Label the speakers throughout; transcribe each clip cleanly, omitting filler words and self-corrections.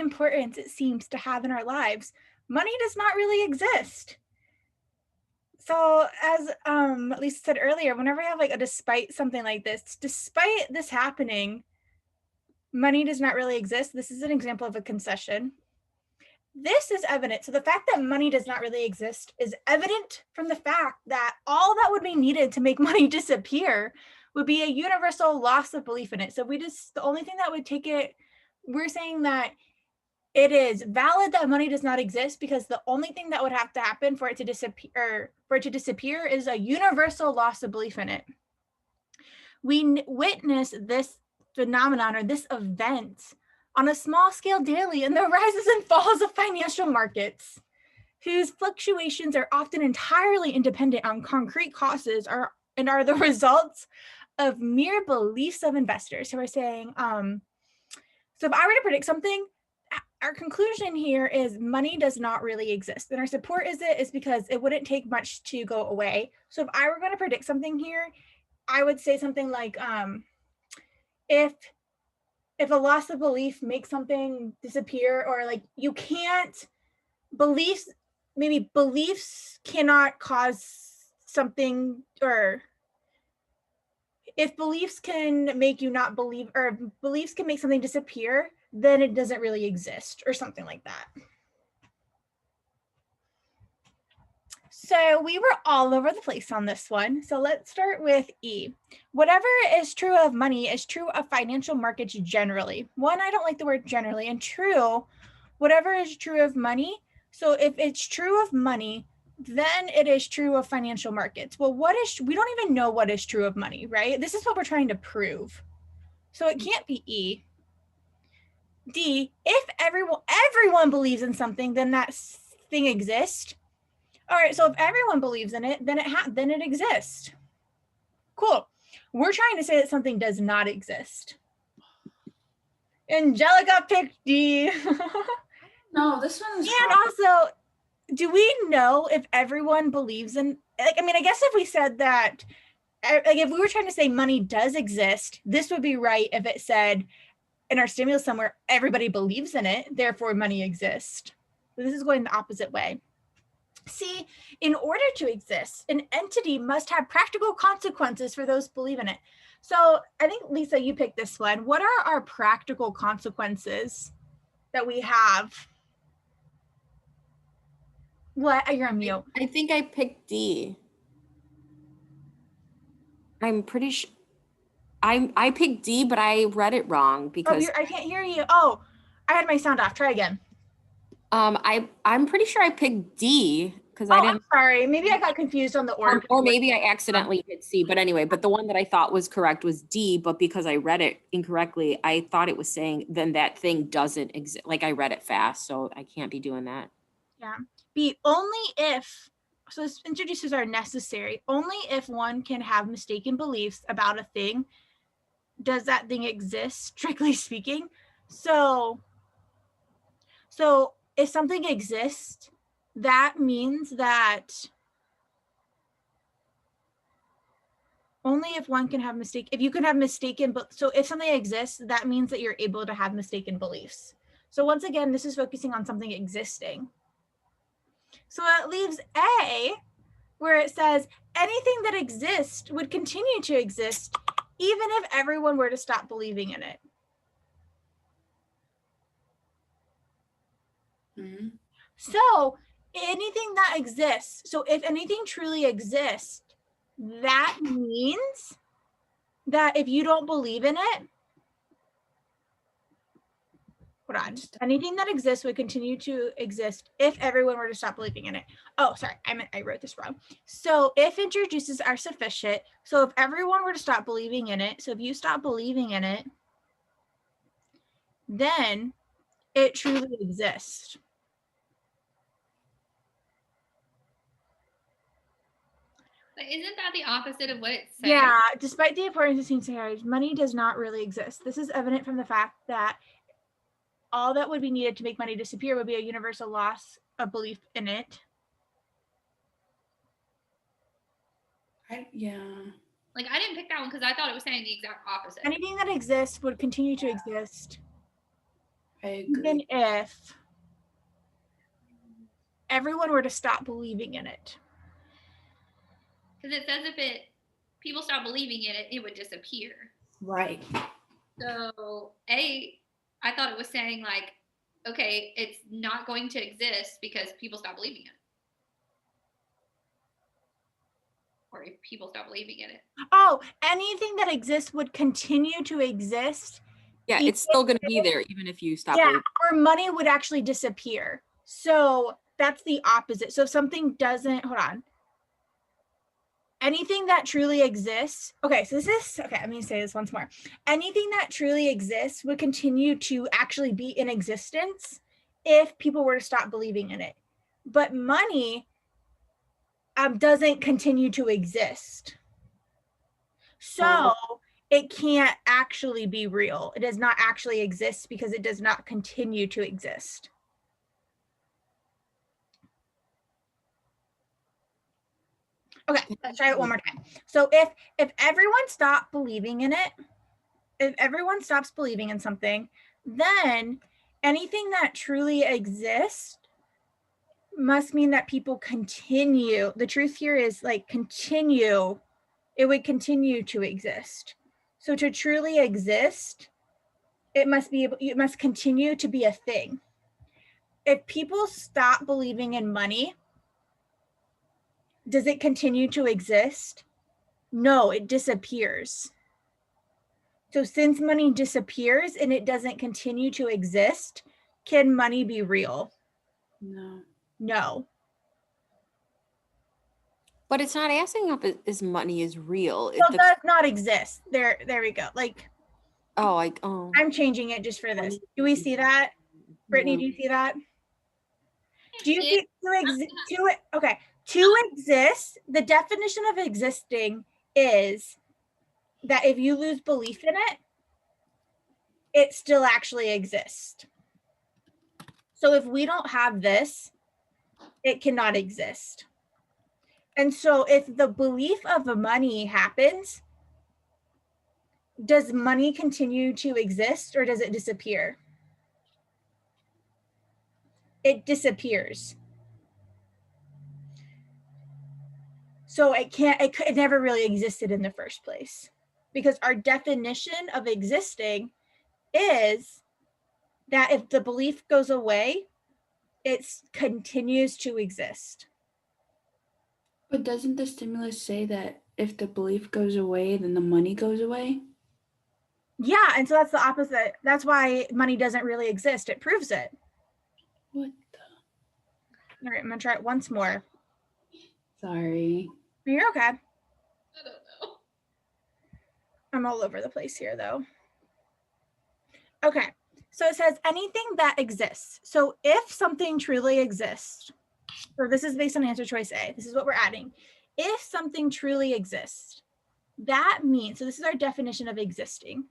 Speaker 1: importance it seems to have in our lives, money does not really exist. So as Lisa said earlier, whenever you have like a despite something like this, despite this happening, money does not really exist. This is an example of a concession. This is evident. So the fact that money does not really exist is evident from the fact that all that would be needed to make money disappear would be a universal loss of belief in it. So the only thing that would take it, we're saying that it is valid that money does not exist because the only thing that would have to happen for it to disappear is a universal loss of belief in it. We witness this phenomenon or this event on a small scale daily in the rises and falls of financial markets, whose fluctuations are often entirely independent on concrete causes and are the results of mere beliefs of investors who are saying, so if I were to predict something, our conclusion here is money does not really exist. And our support is because it wouldn't take much to go away. So if I were going to predict something here, I would say something like, if a loss of belief makes something disappear, or like you can't, beliefs cannot cause something, or if beliefs can make you not believe, or beliefs can make something disappear, then it doesn't really exist, or something like that. So we were all over the place on this one. So let's start with E. Whatever is true of money is true of financial markets generally. One, I don't like the word generally, and true, whatever is true of money. So if it's true of money, then it is true of financial markets. Well, we don't even know what is true of money, right? This is what we're trying to prove. So it can't be E. D, if everyone believes in something, then that thing exists. All right, so if everyone believes in it, then it exists. Cool. We're trying to say that something does not exist. Angelica picked D.
Speaker 2: No, this one's
Speaker 1: and also, do we know if everyone believes in, like, I mean, I guess if we said that, like if we were trying to say money does exist, this would be right if it said in our stimulus somewhere, everybody believes in it, therefore money exists. But this is going the opposite way. See, in order to exist, an entity must have practical consequences for those who believe in it. So I think, Lisa, you picked this one. What are our practical consequences that we have? What? You're on mute.
Speaker 3: I think I picked D. I'm pretty sure. I picked D, but I read it wrong because
Speaker 1: I can't hear you. Oh, I had my sound off. Try again.
Speaker 3: I'm pretty sure I picked D because
Speaker 1: I didn't. I'm sorry. Maybe I got confused on the order.
Speaker 3: Or maybe I accidentally hit C. But anyway, but the one that I thought was correct was D. But because I read it incorrectly, I thought it was saying then that thing doesn't exist. Like I read it fast, so I can't be doing that.
Speaker 1: Yeah. B, only if. So this introduces our necessary. Only if one can have mistaken beliefs about a thing does that thing exist, strictly speaking. So if something exists, that means that only if one can have if you can have mistaken, but so if something exists, that means that you're able to have mistaken beliefs. So once again, this is focusing on something existing. So it leaves A, where it says anything that exists would continue to exist even if everyone were to stop believing in it. Mm-hmm. So anything that exists, so if anything truly exists, that means that if you don't believe in it, hold on, anything that exists would continue to exist if everyone were to stop believing in it. Oh, sorry, I wrote this wrong. So if introduces are sufficient, so if everyone were to stop believing in it, so if you stop believing in it, then it truly exists.
Speaker 4: But isn't that the opposite of what it says?
Speaker 1: Yeah, despite the importance of sincerity, money does not really exist. This is evident from the fact that all that would be needed to make money disappear would be a universal loss of belief in it.
Speaker 2: Yeah.
Speaker 4: Like I didn't pick that one because I thought it was saying the exact opposite.
Speaker 1: Anything that exists would continue to exist.
Speaker 2: I
Speaker 1: even
Speaker 2: agree.
Speaker 1: if everyone were to stop believing in it.
Speaker 4: Because it says if people stop believing in it, it would disappear.
Speaker 2: Right.
Speaker 4: So I thought it was saying like, okay, it's not going to exist because people stop believing in it. Or if people stop believing in it.
Speaker 1: Oh, anything that exists would continue to exist.
Speaker 3: Yeah, it's still going to be there even if you stop.
Speaker 1: Yeah, or money would actually disappear. So that's the opposite. So if something doesn't, hold on. Anything that truly exists. Okay, so let me say this once more. Anything that truly exists would continue to actually be in existence if people were to stop believing in it. But money doesn't continue to exist. So it can't actually be real. It does not actually exist because it does not continue to exist. Okay, let's try it one more time. So if everyone stopped believing in it, if everyone stops believing in something, then anything that truly exists must mean that people continue. The truth here is like continue. It would continue to exist. So to truly exist, it must continue to be a thing. If people stop believing in money, does it continue to exist? No, it disappears. So since money disappears and it doesn't continue to exist, can money be real?
Speaker 2: No.
Speaker 1: No.
Speaker 3: But it's not asking if is money is real.
Speaker 1: So it does not exist. There we go. Like, I'm changing it just for this. Do we see that? Brittany, do you see that? Do you see to exist, the definition of existing is that if you lose belief in it, it still actually exists. So if we don't have this, it cannot exist. And so if the belief of money happens, does money continue to exist or does it disappear? It disappears. So it never really existed in the first place, because our definition of existing is that if the belief goes away, it continues to exist.
Speaker 2: But doesn't the stimulus say that if the belief goes away, then the money goes away?
Speaker 1: Yeah, and so that's the opposite. That's why money doesn't really exist. It proves it.
Speaker 2: What the?
Speaker 1: All right, I'm gonna try it once more.
Speaker 2: Sorry.
Speaker 1: You're okay.
Speaker 4: I don't know.
Speaker 1: I'm all over the place here though. Okay, so it says anything that exists. So if something truly exists, so this is based on answer choice A, this is what we're adding. If something truly exists, that means, so this is our definition of existing,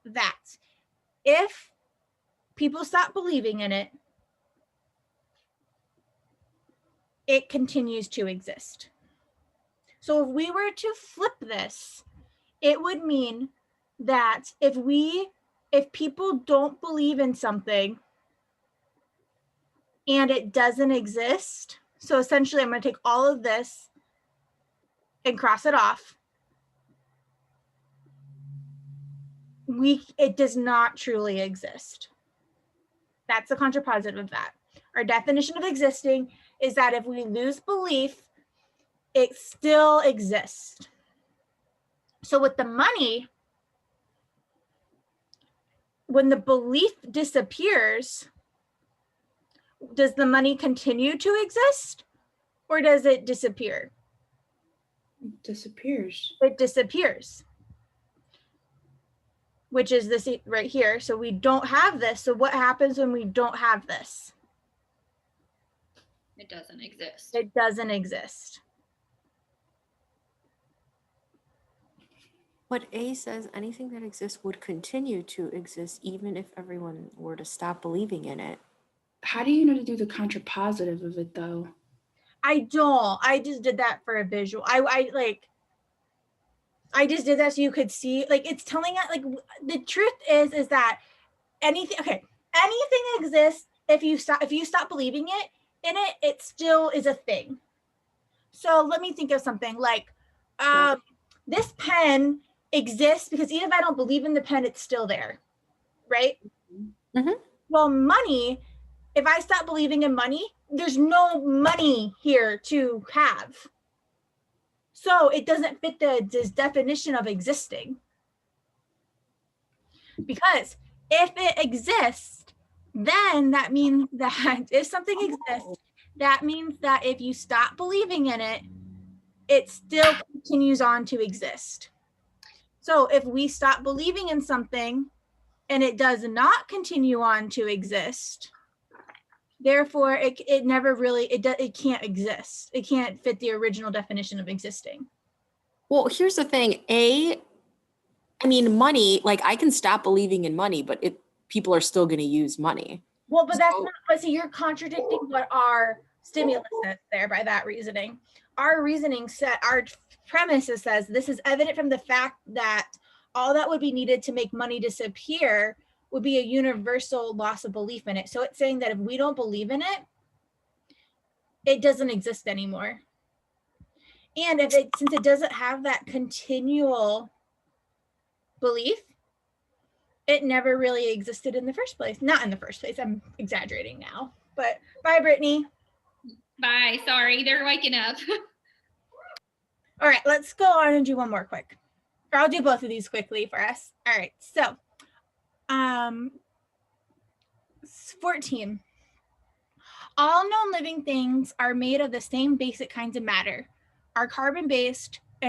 Speaker 1: that if people stop believing in it, it continues to exist. So if we were to flip this, it would mean that if people don't believe in something and it doesn't exist, so essentially I'm going to take all of this and cross it off, it does not truly exist. That's the contrapositive of that. Our definition of existing is that if we lose belief, it still exists. So with the money, when the belief disappears, does the money continue to exist or does it disappear?
Speaker 2: It disappears.
Speaker 1: It disappears, which is this right here. So we don't have this. So what happens when we don't have this?
Speaker 4: It doesn't exist.
Speaker 1: It doesn't exist.
Speaker 3: But A says anything that exists would continue to exist even if everyone were to stop believing in it.
Speaker 2: How do you know to do the contrapositive of it though?
Speaker 1: I don't. I just did that for a visual. I just did that so you could see. Like it's telling us. Like the truth is that anything. Okay, anything exists if you stop believing it still is a thing. So let me think of something like this pen exists because even if I don't believe in the pen, it's still there, right?
Speaker 3: Mhm.
Speaker 1: Well, money, if I stop believing in money, there's no money here to have. So it doesn't fit this definition of existing. Because if it exists, then that means that if something exists, that means that if you stop believing in it, it still continues on to exist. So if we stop believing in something and it does not continue on to exist, therefore it never really, it can't exist. It can't fit the original definition of existing.
Speaker 3: Well, here's the thing. I mean, money, like I can stop believing in money, but people are still going to use money.
Speaker 1: Well, but that's not, but see, you're contradicting what our stimulus says there by that reasoning. Our reasoning set, our premise says this is evident from the fact that all that would be needed to make money disappear would be a universal loss of belief in it. So it's saying that if we don't believe in it, it doesn't exist anymore. And since it doesn't have that continual belief, it never really existed in the first place. Not in the first place. I'm exaggerating now. But bye, Brittany.
Speaker 4: Bye. Sorry, they're waking up.
Speaker 1: All right, let's go on and do one more quick. Or I'll do both of these quickly for us. All right, so 14. All known living things are made of the same basic kinds of matter, are carbon-based,